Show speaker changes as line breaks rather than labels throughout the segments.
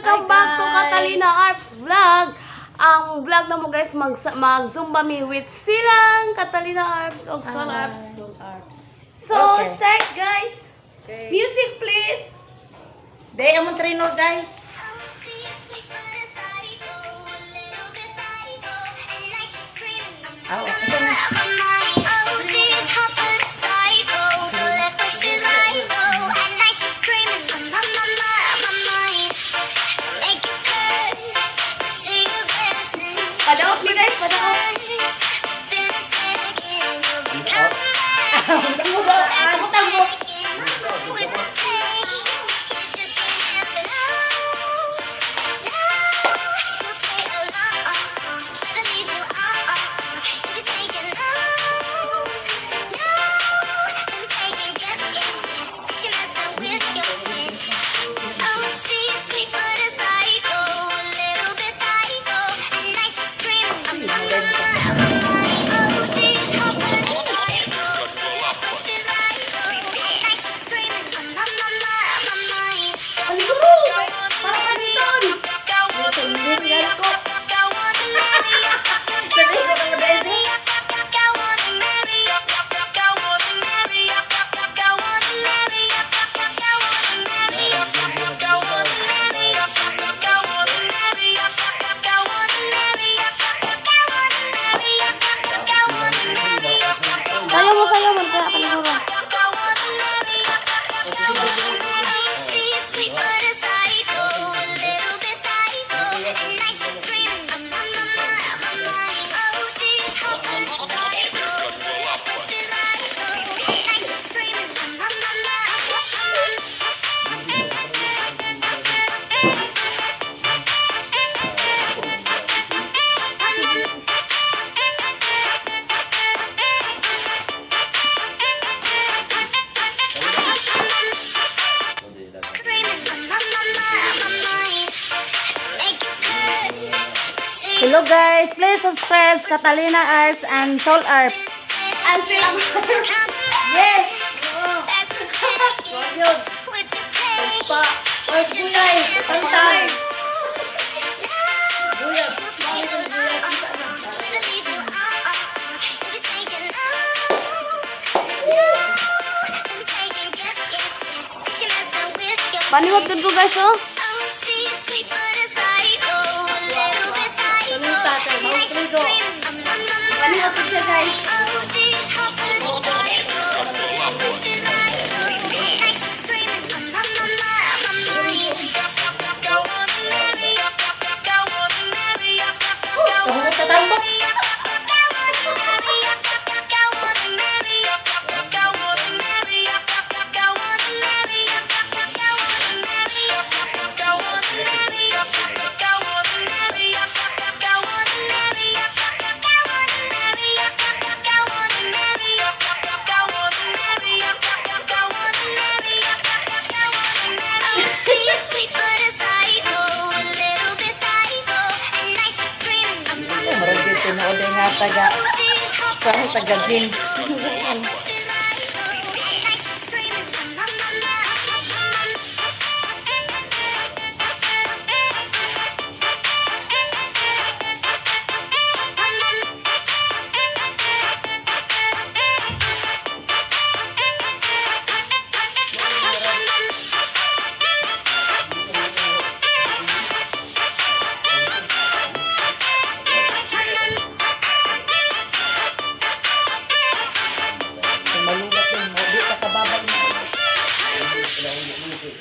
welcome back to Catalina Arps Vlog. Ang vlog na mo guys, mag-zumba me with Selang, Catalina Arps, o Sol Arps. So, okay. Start guys. Okay. Music please.
Day among trainer guys.
Padaok niyo guys, padaok.
Hello guys, please subscribe Catalina Arps and Sol Arps.
And Selang Arps. Yes. Yun. Pa. Oy, gulay. Pantay. Gulay. Paniwag dito guys, oh. Paniwag dito siya guys.
Tinood nga taga-gin.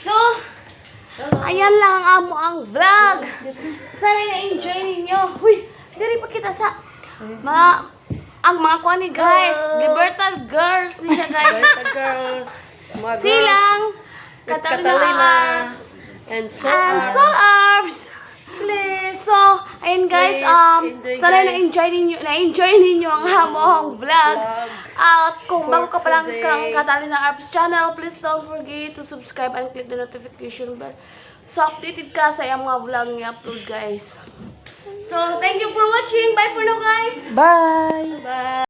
So, ayan lang ang amo ang vlog. Sana na-enjoy ninyo. Huy, diri pa kita sa ang mga kuani guys. Libertad girls ni siya guys.
Libertad girls.
Silang, Catalina Arps,
and
Sol Arps. So, ayun guys, sana na-enjoy ninyo ang among vlog. At kung bago ka pa lang sa Catalina Arps channel, please don't forget to subscribe and click the notification bell. So, updated ka sa yung mga vlog ni upload guys. So, thank you for watching. Bye for now guys.
Bye.
Bye.